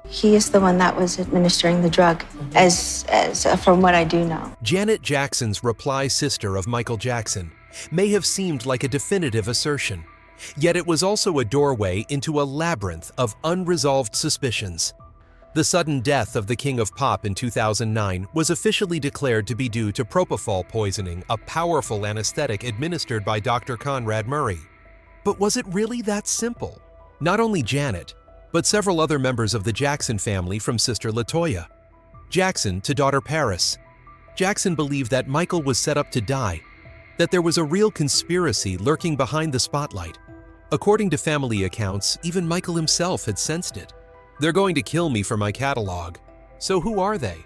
He is the one that was administering the drug, as from what I do know. Janet Jackson's reply sister of Michael Jackson may have seemed like a definitive assertion, yet it was also a doorway into a labyrinth of unresolved suspicions. The sudden death of the King of Pop in 2009 was officially declared to be due to propofol poisoning, a powerful anesthetic administered by Dr. Conrad Murray. But was it really that simple? Not only Janet, but several other members of the Jackson family from sister LaToya Jackson to daughter Paris. Jackson believed that Michael was set up to die, that there was a real conspiracy lurking behind the spotlight. According to family accounts, even Michael himself had sensed it. "They're going to kill me for my catalog. So who are they?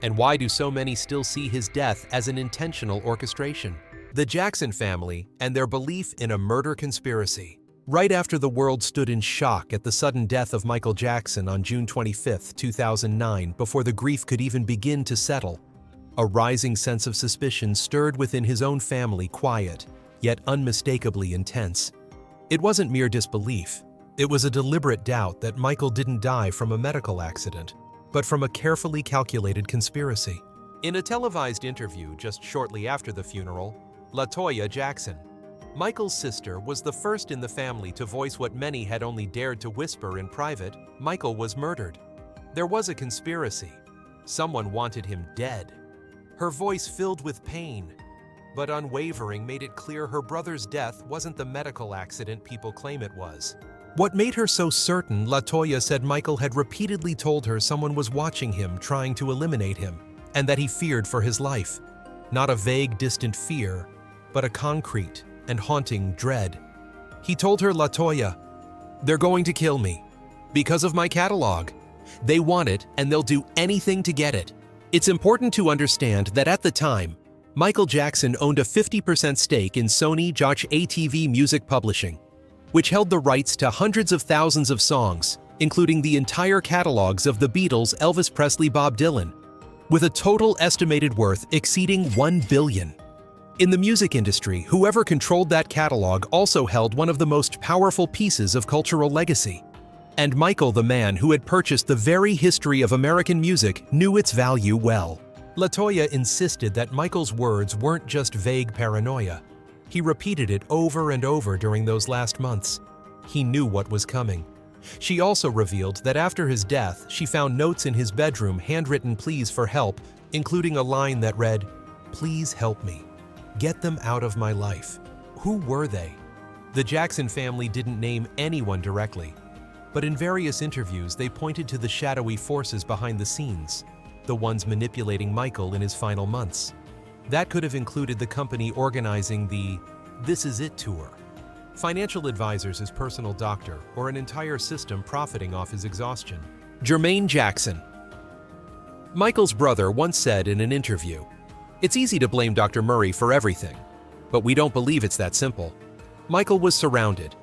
And why do so many still see his death as an intentional orchestration?" The Jackson family and their belief in a murder conspiracy. Right after the world stood in shock at the sudden death of Michael Jackson on June 25, 2009, before the grief could even begin to settle, a rising sense of suspicion stirred within his own family, quiet, yet unmistakably intense. It wasn't mere disbelief. It was a deliberate doubt that Michael didn't die from a medical accident, but from a carefully calculated conspiracy. In a televised interview just shortly after the funeral, LaToya Jackson, Michael's sister, was the first in the family to voice what many had only dared to whisper in private: Michael was murdered. There was a conspiracy. Someone wanted him dead. Her voice filled with pain, but unwavering, made it clear her brother's death wasn't the medical accident people claim it was. What made her so certain? LaToya said Michael had repeatedly told her someone was watching him, trying to eliminate him, and that he feared for his life. Not a vague, distant fear, but a concrete and haunting dread. He told her, LaToya, "They're going to kill me because of my catalog. They want it, and they'll do anything to get it." It's important to understand that at the time, Michael Jackson owned a 50% stake in Sony ATV Music Publishing, which held the rights to hundreds of thousands of songs, including the entire catalogs of the Beatles, Elvis Presley, Bob Dylan, with a total estimated worth exceeding $1 billion. In the music industry, whoever controlled that catalog also held one of the most powerful pieces of cultural legacy. And Michael, the man who had purchased the very history of American music, knew its value well. LaToya insisted that Michael's words weren't just vague paranoia. He repeated it over and over during those last months. He knew what was coming. She also revealed that after his death, she found notes in his bedroom, handwritten pleas for help, including a line that read, "Please help me. Get them out of my life." Who were they? The Jackson family didn't name anyone directly, but in various interviews they pointed to the shadowy forces behind the scenes, the ones manipulating Michael in his final months. That could have included the company organizing the "This Is It" tour, financial advisors, his personal doctor, or an entire system profiting off his exhaustion. Jermaine Jackson, Michael's brother, once said in an interview, "It's easy to blame Dr. Murray for everything, but we don't believe it's that simple. Michael was surrounded.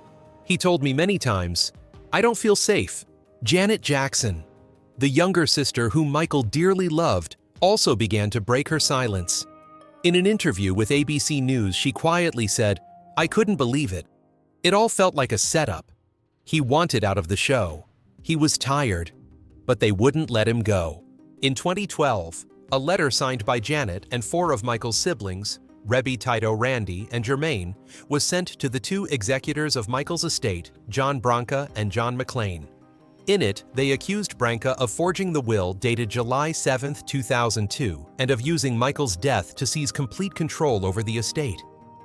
He told me many times, 'I don't feel safe.'" Janet Jackson, the younger sister whom Michael dearly loved, also began to break her silence. In an interview with ABC News, she quietly said, "I couldn't believe it. It all felt like a setup. He wanted out of the show. He was tired, but they wouldn't let him go." In 2012, a letter signed by Janet and 4 of Michael's siblings, Rebbe, Tito, Randy, and Jermaine, was sent to the 2 executors of Michael's estate, John Branca and John McClain. In it, they accused Branca of forging the will dated July 7, 2002, and of using Michael's death to seize complete control over the estate.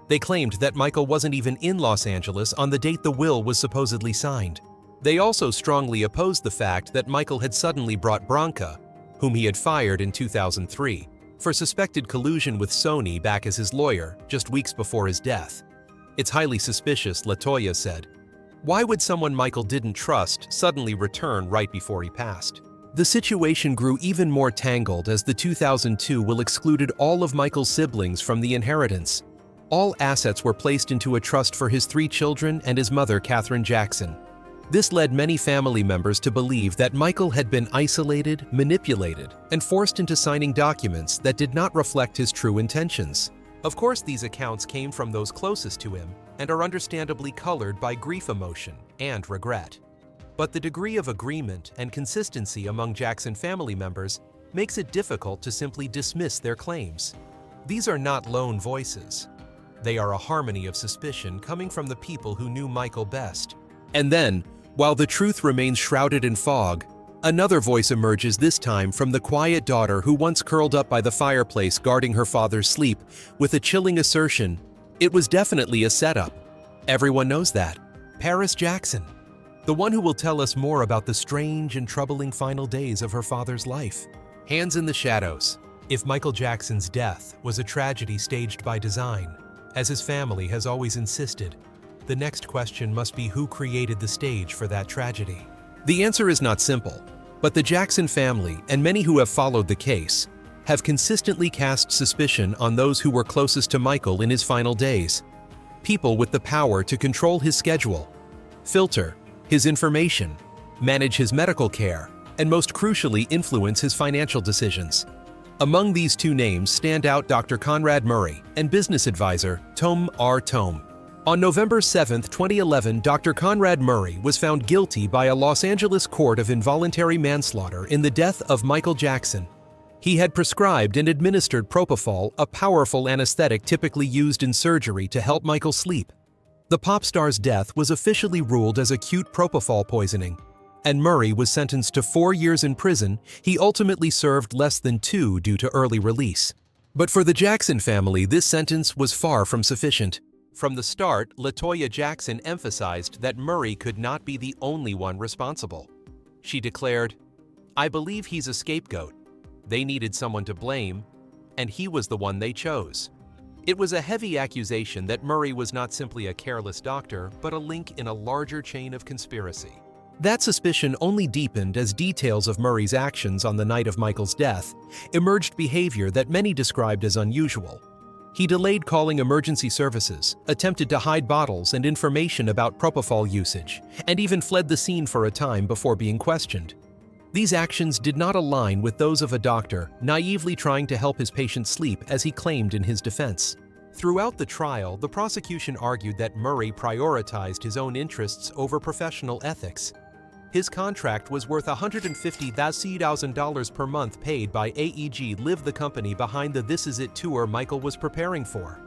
They claimed that Michael wasn't even in Los Angeles on the date the will was supposedly signed. They also strongly opposed the fact that Michael had suddenly brought Branca, whom he had fired in 2003, for suspected collusion with Sony back as his lawyer just weeks before his death. "It's highly suspicious," LaToya said. "Why would someone Michael didn't trust suddenly return right before he passed?" The situation grew even more tangled as the 2002 will excluded all of Michael's siblings from the inheritance. All assets were placed into a trust for his 3 children and his mother, Katherine Jackson. This led many family members to believe that Michael had been isolated, manipulated, and forced into signing documents that did not reflect his true intentions. Of course, these accounts came from those closest to him and are understandably colored by grief, emotion, and regret. But the degree of agreement and consistency among Jackson family members makes it difficult to simply dismiss their claims. These are not lone voices. They are a harmony of suspicion coming from the people who knew Michael best. And then, while the truth remains shrouded in fog, another voice emerges, this time from the quiet daughter who once curled up by the fireplace guarding her father's sleep, with a chilling assertion, "It was definitely a setup." Everyone knows that. Paris Jackson, the one who will tell us more about the strange and troubling final days of her father's life. Hands in the shadows. If Michael Jackson's death was a tragedy staged by design, as his family has always insisted, the next question must be who created the stage for that tragedy. The answer is not simple, but the Jackson family and many who have followed the case have consistently cast suspicion on those who were closest to Michael in his final days. People with the power to control his schedule, filter his information, manage his medical care, and most crucially influence his financial decisions. Among these two names stand out Dr. Conrad Murray and business advisor Tom R. Tome. On November 7, 2011, Dr. Conrad Murray was found guilty by a Los Angeles court of involuntary manslaughter in the death of Michael Jackson. He had prescribed and administered propofol, a powerful anesthetic typically used in surgery to help Michael sleep. The pop star's death was officially ruled as acute propofol poisoning, and Murray was sentenced to 4 years in prison. He ultimately served less than 2 due to early release. But for the Jackson family, this sentence was far from sufficient. From the start, LaToya Jackson emphasized that Murray could not be the only one responsible. She declared, "I believe he's a scapegoat. They needed someone to blame, and he was the one they chose." It was a heavy accusation that Murray was not simply a careless doctor, but a link in a larger chain of conspiracy. That suspicion only deepened as details of Murray's actions on the night of Michael's death emerged behavior that many described as unusual. He delayed calling emergency services, attempted to hide bottles and information about propofol usage, and even fled the scene for a time before being questioned. These actions did not align with those of a doctor naively trying to help his patient sleep, as he claimed in his defense. Throughout the trial, the prosecution argued that Murray prioritized his own interests over professional ethics. His contract was worth $150,000 per month paid by AEG Live, the company behind the This Is It tour Michael was preparing for.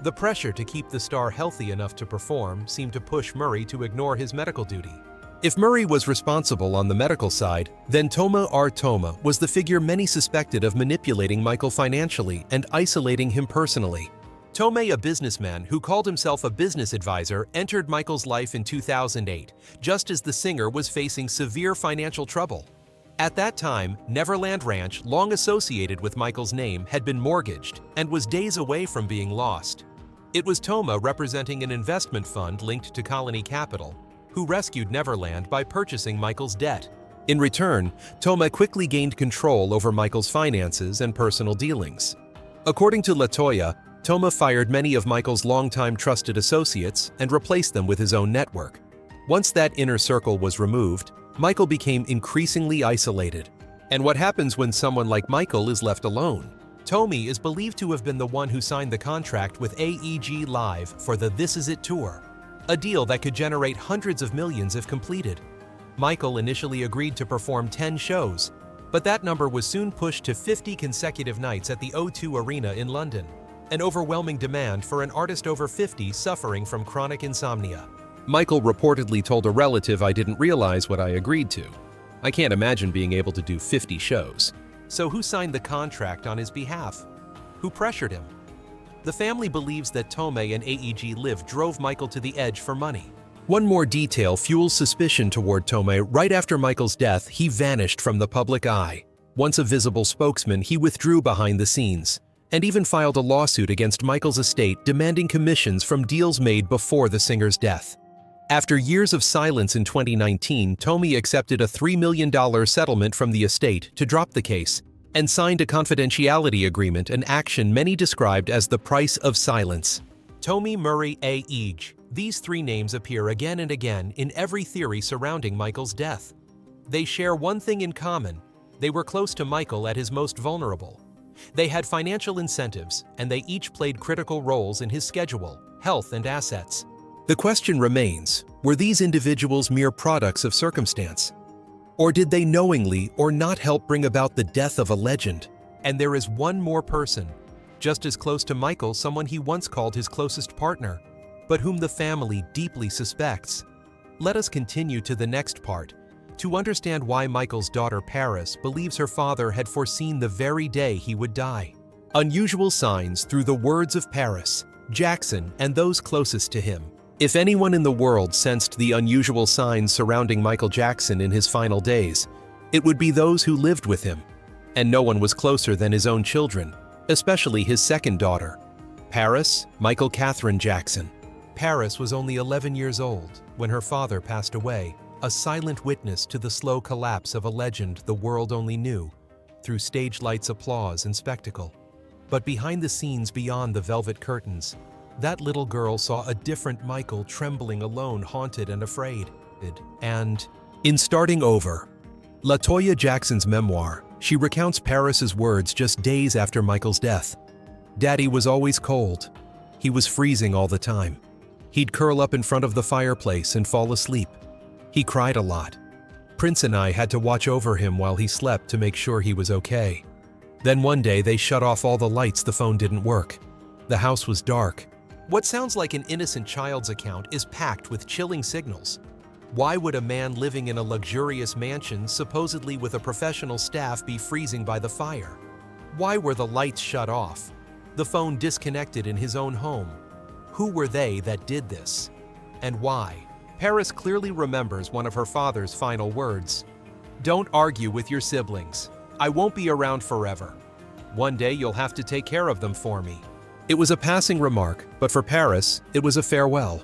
The pressure to keep the star healthy enough to perform seemed to push Murray to ignore his medical duty. If Murray was responsible on the medical side, then Toma R. Toma was the figure many suspected of manipulating Michael financially and isolating him personally. Tomei, a businessman who called himself a business advisor, entered Michael's life in 2008, just as the singer was facing severe financial trouble. At that time, Neverland Ranch, long associated with Michael's name, had been mortgaged and was days away from being lost. It was Toma, representing an investment fund linked to Colony Capital, who rescued Neverland by purchasing Michael's debt. In return, Toma quickly gained control over Michael's finances and personal dealings. According to LaToya, Toma fired many of Michael's longtime trusted associates and replaced them with his own network. Once that inner circle was removed, Michael became increasingly isolated. And what happens when someone like Michael is left alone? Tomei is believed to have been the one who signed the contract with AEG Live for the This Is It tour, a deal that could generate hundreds of millions if completed. Michael initially agreed to perform 10 shows, but that number was soon pushed to 50 consecutive nights at the O2 Arena in London, an overwhelming demand for an artist over 50 suffering from chronic insomnia. Michael reportedly told a relative, "I didn't realize what I agreed to. I can't imagine being able to do 50 shows." So who signed the contract on his behalf? Who pressured him? The family believes that Tomei and AEG Live drove Michael to the edge for money. One more detail fuels suspicion toward Tomei. Right after Michael's death, he vanished from the public eye. Once a visible spokesman, he withdrew behind the scenes, and even filed a lawsuit against Michael's estate demanding commissions from deals made before the singer's death. After years of silence in 2019, Tomei accepted a $3 million settlement from the estate to drop the case and signed a confidentiality agreement, an action many described as the price of silence. Tomei, Murray, AEG. These three names appear again and again in every theory surrounding Michael's death. They share one thing in common: they were close to Michael at his most vulnerable. They had financial incentives, and they each played critical roles in his schedule, health, and assets. The question remains, were these individuals mere products of circumstance? Or did they knowingly or not help bring about the death of a legend? And there is one more person, just as close to Michael, someone he once called his closest partner, but whom the family deeply suspects. Let us continue to the next part, to understand why Michael's daughter Paris believes her father had foreseen the very day he would die. Unusual signs through the words of Paris, Jackson, and those closest to him. If anyone in the world sensed the unusual signs surrounding Michael Jackson in his final days, it would be those who lived with him. And no one was closer than his own children, especially his second daughter, Paris Michael Catherine Jackson. Paris was only 11 years old when her father passed away, a silent witness to the slow collapse of a legend the world only knew through stage lights, applause, and spectacle. But behind the scenes, beyond the velvet curtains, that little girl saw a different Michael, trembling, alone, haunted, and afraid. And in Starting Over, LaToya Jackson's memoir, she recounts Paris's words just days after Michael's death. "Daddy was always cold. He was freezing all the time. He'd curl up in front of the fireplace and fall asleep. He cried a lot. Prince and I had to watch over him while he slept to make sure he was okay. Then one day they shut off all the lights, the phone didn't work. The house was dark." What sounds like an innocent child's account is packed with chilling signals. Why would a man living in a luxurious mansion, supposedly with a professional staff, be freezing by the fire? Why were the lights shut off? The phone disconnected in his own home? Who were they that did this? And why? Paris clearly remembers one of her father's final words. "Don't argue with your siblings. I won't be around forever. One day you'll have to take care of them for me." It was a passing remark, but for Paris, it was a farewell.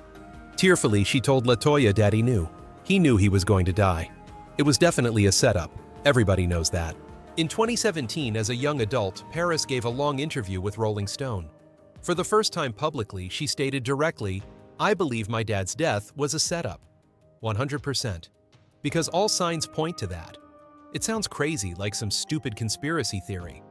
Tearfully, she told LaToya Daddy knew. He knew he was going to die. It was definitely a setup. Everybody knows that. In 2017, as a young adult, Paris gave a long interview with Rolling Stone. For the first time publicly, she stated directly, "I believe my dad's death was a setup. 100%. Because all signs point to that." It sounds crazy, like some stupid conspiracy theory.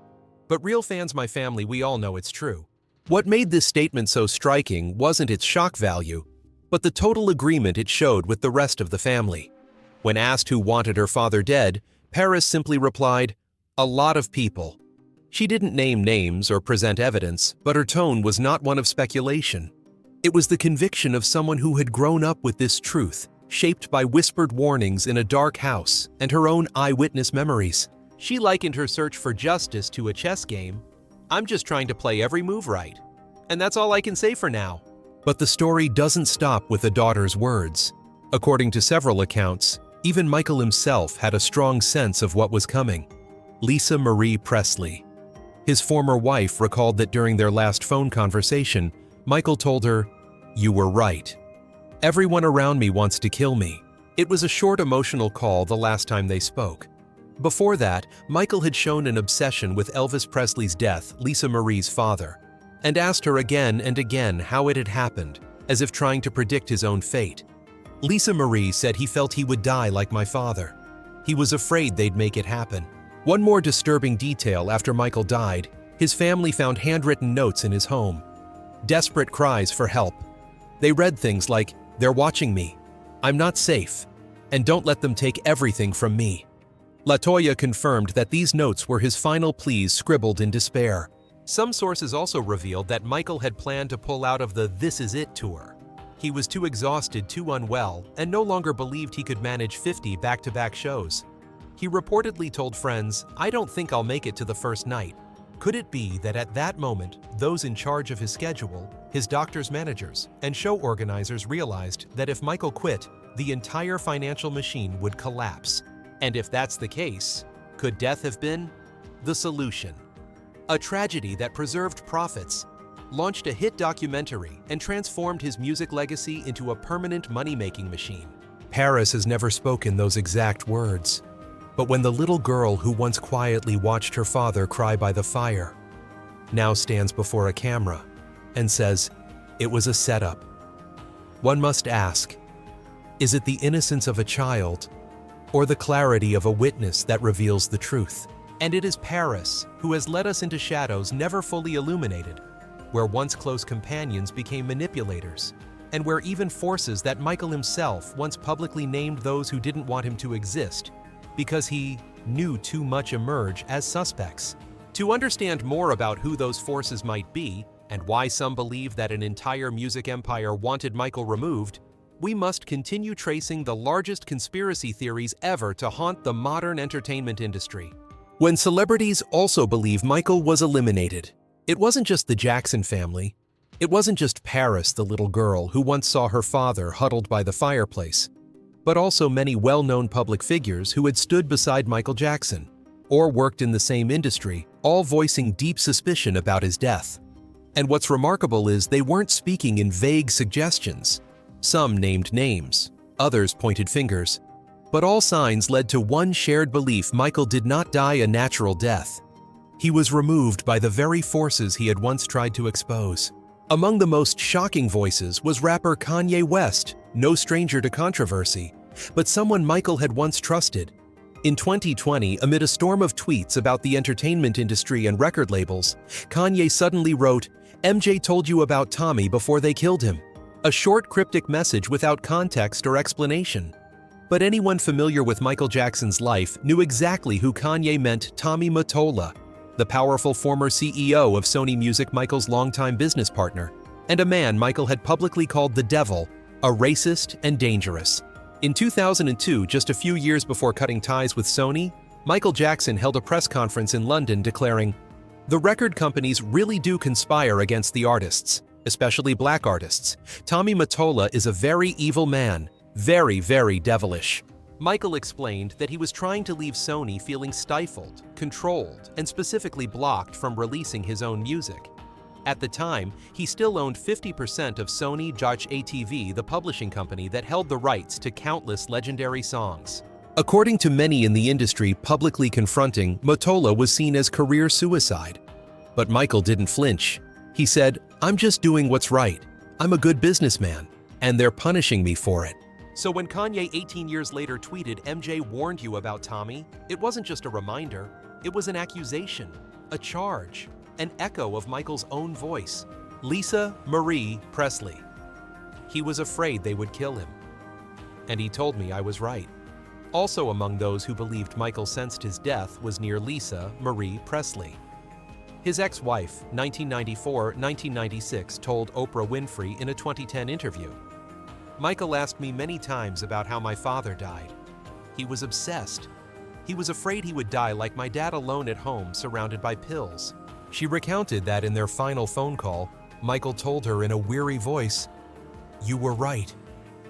But real fans, my family, we all know it's true. What made this statement so striking wasn't its shock value, but the total agreement it showed with the rest of the family. When asked who wanted her father dead, Paris simply replied, "A lot of people." She didn't name names or present evidence, but her tone was not one of speculation. It was the conviction of someone who had grown up with this truth, shaped by whispered warnings in a dark house and her own eyewitness memories. She likened her search for justice to a chess game. "I'm just trying to play every move right. And that's all I can say for now." But the story doesn't stop with the daughter's words. According to several accounts, even Michael himself had a strong sense of what was coming. Lisa Marie Presley, his former wife, recalled that during their last phone conversation, Michael told her, "You were right. Everyone around me wants to kill me." It was a short emotional call the last time they spoke. Before that, Michael had shown an obsession with Elvis Presley's death, Lisa Marie's father, and asked her again and again how it had happened, as if trying to predict his own fate. Lisa Marie said he felt he would die like my father. He was afraid they'd make it happen. One more disturbing detail: after Michael died, his family found handwritten notes in his home. Desperate cries for help. They read things like, "They're watching me. I'm not safe. And don't let them take everything from me." LaToya confirmed that these notes were his final pleas scribbled in despair. Some sources also revealed that Michael had planned to pull out of the "This Is It" tour. He was too exhausted, too unwell, and no longer believed he could manage 50 back-to-back shows. He reportedly told friends, "I don't think I'll make it to the first night." Could it be that at that moment, those in charge of his schedule, his doctor's managers, and show organizers realized that if Michael quit, the entire financial machine would collapse? And if that's the case, could death have been the solution? A tragedy that preserved profits, launched a hit documentary, and transformed his music legacy into a permanent money-making machine. Paris has never spoken those exact words. But when the little girl who once quietly watched her father cry by the fire now stands before a camera and says, "It was a setup," one must ask, is it the innocence of a child or the clarity of a witness that reveals the truth? And it is Paris who has led us into shadows never fully illuminated, where once close companions became manipulators, and where even forces that Michael himself once publicly named those who didn't want him to exist because he knew too much emerge as suspects. To understand more about who those forces might be and why some believe that an entire music empire wanted Michael removed, we must continue tracing the largest conspiracy theories ever to haunt the modern entertainment industry. When celebrities also believe Michael was eliminated, it wasn't just the Jackson family. It wasn't just Paris, the little girl who once saw her father huddled by the fireplace, but also many well-known public figures who had stood beside Michael Jackson or worked in the same industry, all voicing deep suspicion about his death. And what's remarkable is they weren't speaking in vague suggestions. Some named names, others pointed fingers, but all signs led to one shared belief: Michael did not die a natural death. He was removed by the very forces he had once tried to expose. Among the most shocking voices was rapper Kanye West, no stranger to controversy, but someone Michael had once trusted. In 2020, amid a storm of tweets about the entertainment industry and record labels, Kanye suddenly wrote, "MJ told you about Tommy before they killed him." A short, cryptic message without context or explanation. But anyone familiar with Michael Jackson's life knew exactly who Kanye meant: Tommy Mottola, the powerful former CEO of Sony Music, Michael's longtime business partner, and a man Michael had publicly called the devil, a racist and dangerous. In 2002, just a few years before cutting ties with Sony, Michael Jackson held a press conference in London declaring, "The record companies really do conspire against the artists, especially black artists. Tommy Mottola is a very evil man, very, very devilish." Michael explained that he was trying to leave Sony feeling stifled, controlled, and specifically blocked from releasing his own music. At the time, he still owned 50% of Sony ATV, the publishing company that held the rights to countless legendary songs. According to many in the industry, publicly confronting Mottola was seen as career suicide. But Michael didn't flinch. He said, "I'm just doing what's right. I'm a good businessman, and they're punishing me for it." So when Kanye 18 years later tweeted, "MJ warned you about Tommy," it wasn't just a reminder, it was an accusation, a charge, an echo of Michael's own voice, Lisa Marie Presley. He was afraid they would kill him. And he told me I was right. Also among those who believed Michael sensed his death was near Lisa Marie Presley. His ex-wife, 1994-1996, told Oprah Winfrey in a 2010 interview, "Michael asked me many times about how my father died. He was obsessed. He was afraid he would die like my dad, alone at home, surrounded by pills." She recounted that in their final phone call, Michael told her in a weary voice, "You were right.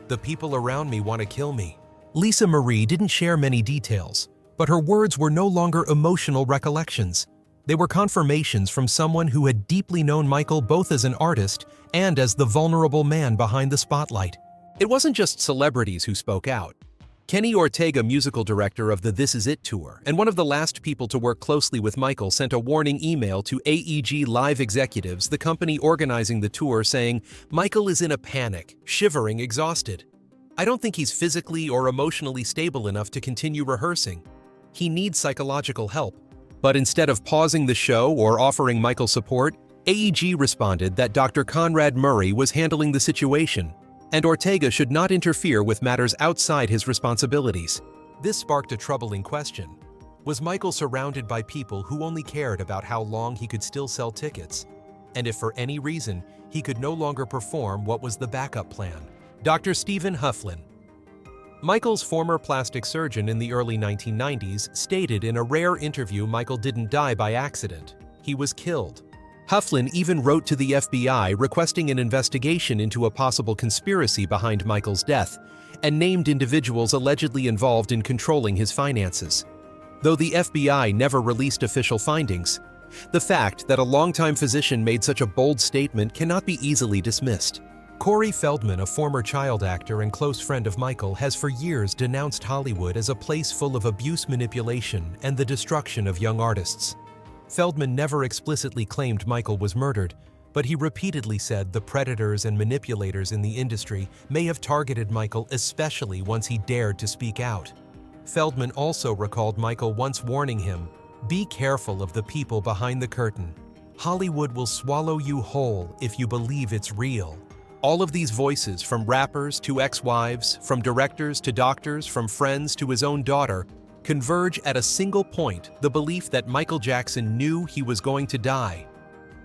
The people around me want to kill me." Lisa Marie didn't share many details, but her words were no longer emotional recollections. They were confirmations from someone who had deeply known Michael both as an artist and as the vulnerable man behind the spotlight. It wasn't just celebrities who spoke out. Kenny Ortega, musical director of the This Is It tour, and one of the last people to work closely with Michael, sent a warning email to AEG Live executives, the company organizing the tour, saying, "Michael is in a panic, shivering, exhausted. I don't think he's physically or emotionally stable enough to continue rehearsing. He needs psychological help." But instead of pausing the show or offering Michael support, AEG responded that Dr. Conrad Murray was handling the situation, and Ortega should not interfere with matters outside his responsibilities. This sparked a troubling question. Was Michael surrounded by people who only cared about how long he could still sell tickets? And if for any reason he could no longer perform, what was the backup plan? Dr. Stephen Hufflin, Michael's former plastic surgeon in the early 1990s, stated in a rare interview Michael didn't die by accident. He was killed. Hufflin even wrote to the FBI requesting an investigation into a possible conspiracy behind Michael's death, and named individuals allegedly involved in controlling his finances. Though the FBI never released official findings, the fact that a longtime physician made such a bold statement cannot be easily dismissed. Corey Feldman, a former child actor and close friend of Michael, has for years denounced Hollywood as a place full of abuse, manipulation, and the destruction of young artists. Feldman never explicitly claimed Michael was murdered, but he repeatedly said the predators and manipulators in the industry may have targeted Michael, especially once he dared to speak out. Feldman also recalled Michael once warning him, "Be careful of the people behind the curtain. Hollywood will swallow you whole if you believe it's real." All of these voices, from rappers to ex-wives, from directors to doctors, from friends to his own daughter, converge at a single point: the belief that Michael Jackson knew he was going to die,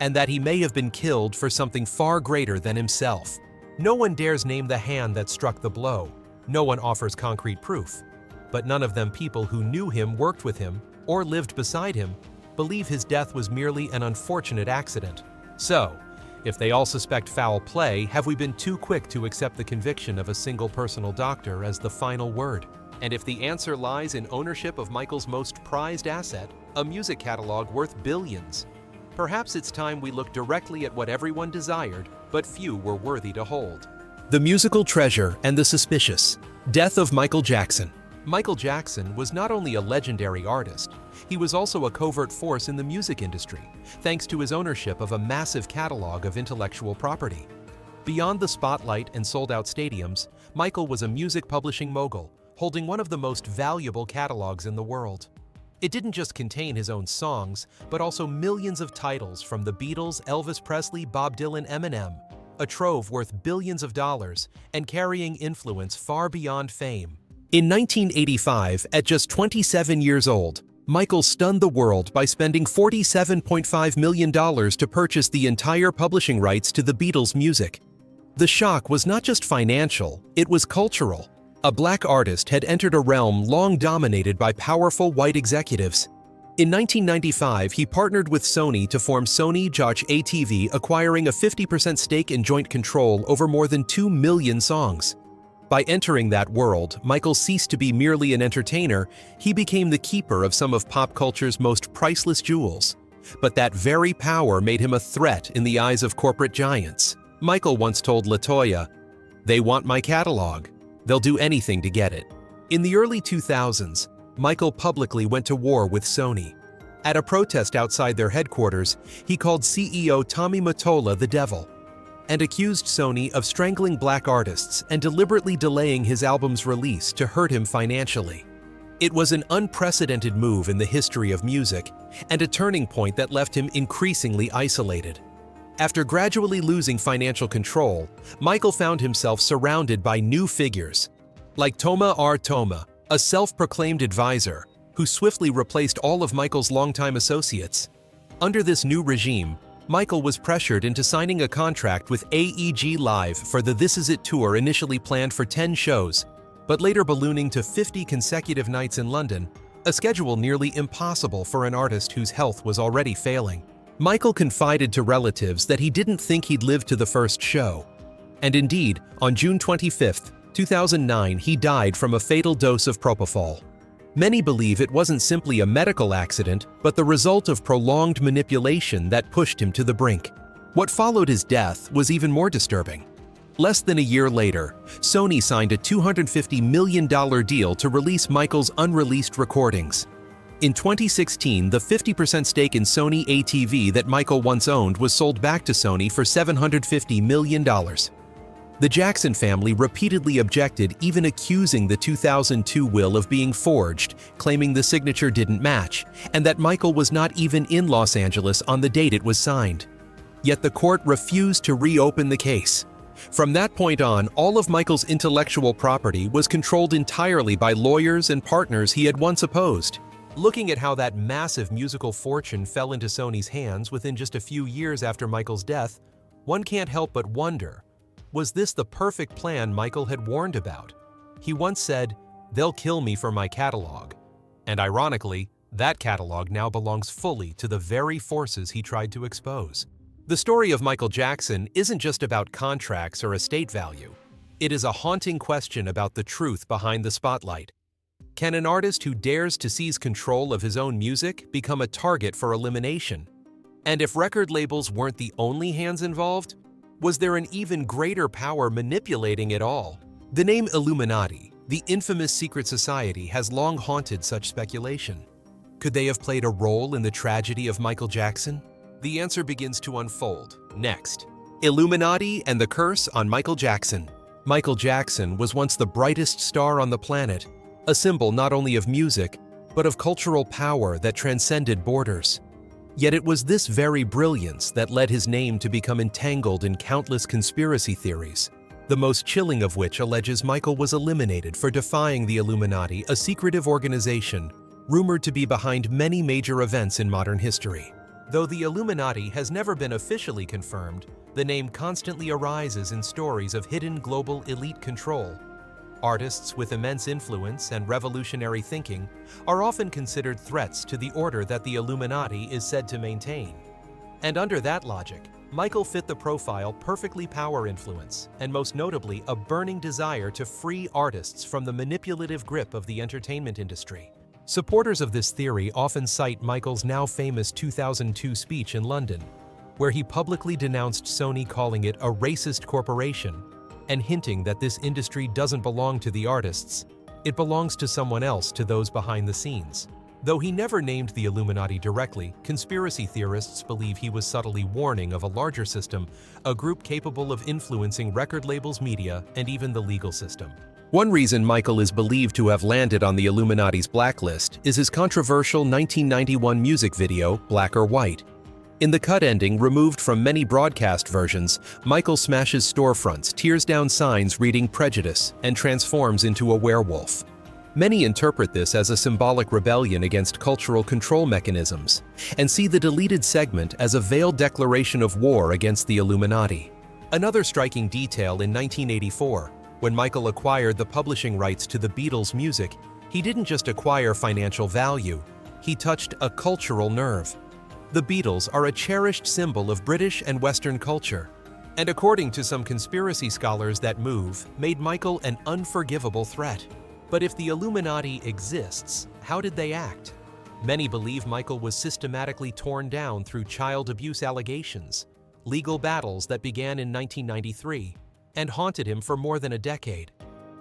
and that he may have been killed for something far greater than himself. No one dares name the hand that struck the blow. No one offers concrete proof. But none of them people who knew him, worked with him, or lived beside him believe his death was merely an unfortunate accident. So, if they all suspect foul play, have we been too quick to accept the conviction of a single personal doctor as the final word? And if the answer lies in ownership of Michael's most prized asset, a music catalog worth billions, perhaps it's time we look directly at what everyone desired, but few were worthy to hold. The musical treasure and the suspicious. Death of Michael Jackson. Michael Jackson was not only a legendary artist, he was also a covert force in the music industry, thanks to his ownership of a massive catalog of intellectual property. Beyond the spotlight and sold-out stadiums, Michael was a music publishing mogul, holding one of the most valuable catalogs in the world. It didn't just contain his own songs, but also millions of titles from the Beatles, Elvis Presley, Bob Dylan, Eminem, a trove worth billions of dollars and carrying influence far beyond fame. In 1985, at just 27 years old, Michael stunned the world by spending $47.5 million to purchase the entire publishing rights to the Beatles' music. The shock was not just financial, it was cultural. A black artist had entered a realm long dominated by powerful white executives. In 1995, he partnered with Sony to form Sony ATV, acquiring a 50% stake in joint control over more than 2 million songs. By entering that world, Michael ceased to be merely an entertainer, he became the keeper of some of pop culture's most priceless jewels. But that very power made him a threat in the eyes of corporate giants. Michael once told LaToya, "They want my catalog. They'll do anything to get it." In the early 2000s, Michael publicly went to war with Sony. At a protest outside their headquarters, he called CEO Tommy Mottola the devil, and accused Sony of strangling black artists and deliberately delaying his album's release to hurt him financially. It was an unprecedented move in the history of music, and a turning point that left him increasingly isolated. After gradually losing financial control, Michael found himself surrounded by new figures, like Toma R. Toma, a self-proclaimed advisor, who swiftly replaced all of Michael's longtime associates. Under this new regime, Michael was pressured into signing a contract with AEG Live for the This Is It tour, initially planned for 10 shows, but later ballooning to 50 consecutive nights in London, a schedule nearly impossible for an artist whose health was already failing. Michael confided to relatives that he didn't think he'd live to the first show. And indeed, on June 25, 2009, he died from a fatal dose of propofol. Many believe it wasn't simply a medical accident, but the result of prolonged manipulation that pushed him to the brink. What followed his death was even more disturbing. Less than a year later, Sony signed a $250 million deal to release Michael's unreleased recordings. In 2016, the 50% stake in Sony ATV that Michael once owned was sold back to Sony for $750 million. The Jackson family repeatedly objected, even accusing the 2002 will of being forged, claiming the signature didn't match, and that Michael was not even in Los Angeles on the date it was signed. Yet the court refused to reopen the case. From that point on, all of Michael's intellectual property was controlled entirely by lawyers and partners he had once opposed. Looking at how that massive musical fortune fell into Sony's hands within just a few years after Michael's death, one can't help but wonder, was this the perfect plan Michael had warned about? He once said, "They'll kill me for my catalog." And ironically, that catalog now belongs fully to the very forces he tried to expose. The story of Michael Jackson isn't just about contracts or estate value. It is a haunting question about the truth behind the spotlight. Can an artist who dares to seize control of his own music become a target for elimination? And if record labels weren't the only hands involved, was there an even greater power manipulating it all? The name Illuminati, the infamous secret society, has long haunted such speculation. Could they have played a role in the tragedy of Michael Jackson? The answer begins to unfold next. Illuminati and the curse on Michael Jackson. Michael Jackson was once the brightest star on the planet, a symbol not only of music, but of cultural power that transcended borders. Yet it was this very brilliance that led his name to become entangled in countless conspiracy theories, the most chilling of which alleges Michael was eliminated for defying the Illuminati, a secretive organization rumored to be behind many major events in modern history. Though the Illuminati has never been officially confirmed, the name constantly arises in stories of hidden global elite control. Artists with immense influence and revolutionary thinking are often considered threats to the order that the Illuminati is said to maintain. And under that logic, Michael fit the profile perfectly: power, influence, and most notably a burning desire to free artists from the manipulative grip of the entertainment industry. Supporters of this theory often cite Michael's now famous 2002 speech in London, where he publicly denounced Sony, calling it a racist corporation and hinting that this industry doesn't belong to the artists, it belongs to someone else, to those behind the scenes. Though he never named the Illuminati directly, conspiracy theorists believe he was subtly warning of a larger system, a group capable of influencing record labels, media, and even the legal system. One reason Michael is believed to have landed on the Illuminati's blacklist is his controversial 1991 music video, Black or White. In the cut ending, removed from many broadcast versions, Michael smashes storefronts, tears down signs reading "prejudice," and transforms into a werewolf. Many interpret this as a symbolic rebellion against cultural control mechanisms, and see the deleted segment as a veiled declaration of war against the Illuminati. Another striking detail: in 1984, when Michael acquired the publishing rights to the Beatles' music, he didn't just acquire financial value, he touched a cultural nerve. The Beatles are a cherished symbol of British and Western culture, and according to some conspiracy scholars, that move made Michael an unforgivable threat. But if the Illuminati exists, how did they act? Many believe Michael was systematically torn down through child abuse allegations, legal battles that began in 1993 and haunted him for more than a decade.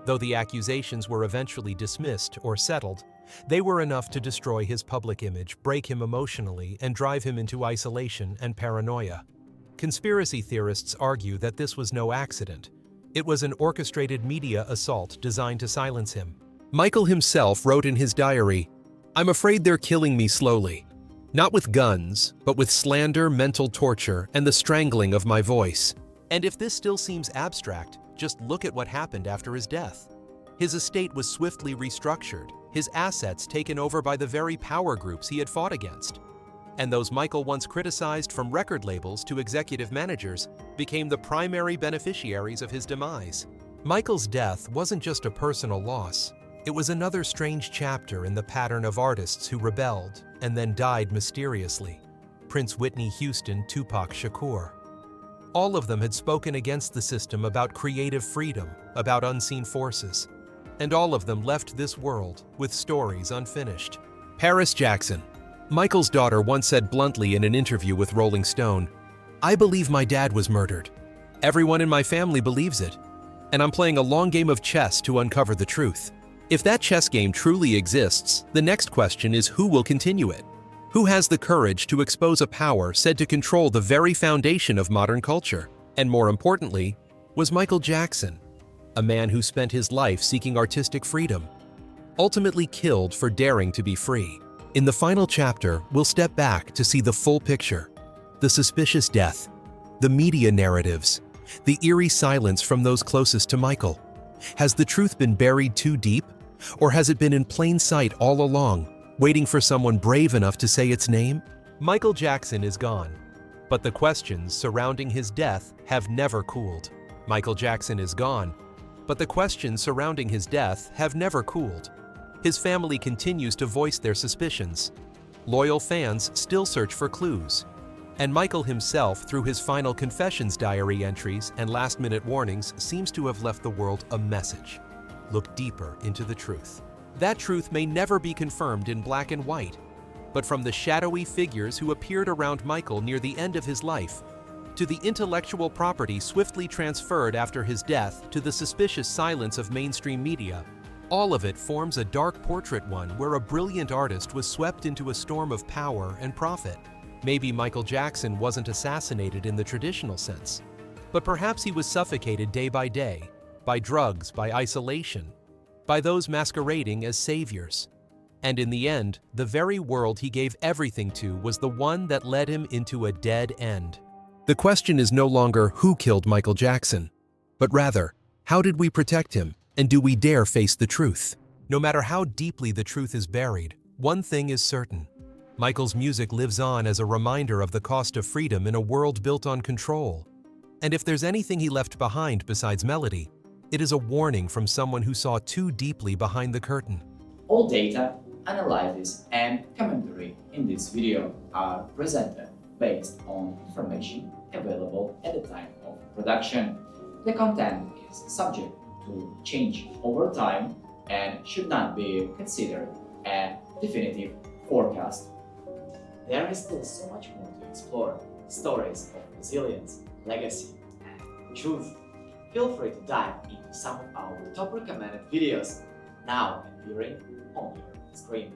Though the accusations were eventually dismissed or settled, they were enough to destroy his public image, break him emotionally, and drive him into isolation and paranoia. Conspiracy theorists argue that this was no accident. It was an orchestrated media assault designed to silence him. Michael himself wrote in his diary, "I'm afraid they're killing me slowly. Not with guns, but with slander, mental torture, and the strangling of my voice." And if this still seems abstract, just look at what happened after his death. His estate was swiftly restructured, his assets taken over by the very power groups he had fought against. And those Michael once criticized, from record labels to executive managers, became the primary beneficiaries of his demise. Michael's death wasn't just a personal loss. It was another strange chapter in the pattern of artists who rebelled and then died mysteriously. Prince Whitney Houston, Tupac Shakur. All of them had spoken against the system, about creative freedom, about unseen forces. And all of them left this world with stories unfinished. Paris Jackson. Michael's daughter once said bluntly in an interview with Rolling Stone, "I believe my dad was murdered. Everyone in my family believes it. And I'm playing a long game of chess to uncover the truth." If that chess game truly exists, the next question is, who will continue it? Who has the courage to expose a power said to control the very foundation of modern culture? And more importantly, was Michael Jackson, a man who spent his life seeking artistic freedom, ultimately killed for daring to be free. In the final chapter, we'll step back to see the full picture: the suspicious death, the media narratives, the eerie silence from those closest to Michael. Has the truth been buried too deep, or has it been in plain sight all along, waiting for someone brave enough to say its name? Michael Jackson is gone, but the questions surrounding his death have never cooled. Michael Jackson is gone, but the questions surrounding his death have never cooled. His family continues to voice their suspicions. Loyal fans still search for clues. And Michael himself, through his final confessions diary entries and last-minute warnings, seems to have left the world a message: look deeper into the truth. That truth may never be confirmed in black and white, but from the shadowy figures who appeared around Michael near the end of his life, to the intellectual property swiftly transferred after his death, to the suspicious silence of mainstream media, all of it forms a dark portrait, one where a brilliant artist was swept into a storm of power and profit. Maybe Michael Jackson wasn't assassinated in the traditional sense, but perhaps he was suffocated day by drugs, by isolation, by those masquerading as saviors. And in the end, the very world he gave everything to was the one that led him into a dead end. The question is no longer who killed Michael Jackson, but rather, how did we protect him, and do we dare face the truth? No matter how deeply the truth is buried, one thing is certain. Michael's music lives on as a reminder of the cost of freedom in a world built on control. And if there's anything he left behind besides melody, it is a warning from someone who saw too deeply behind the curtain. All data, analysis, and commentary in this video are presented based on information available at the time of production. The content is subject to change over time and should not be considered a definitive forecast. There is still so much more to explore: stories of resilience, legacy, and truth. Feel free to dive into some of our top recommended videos now appearing on your screen.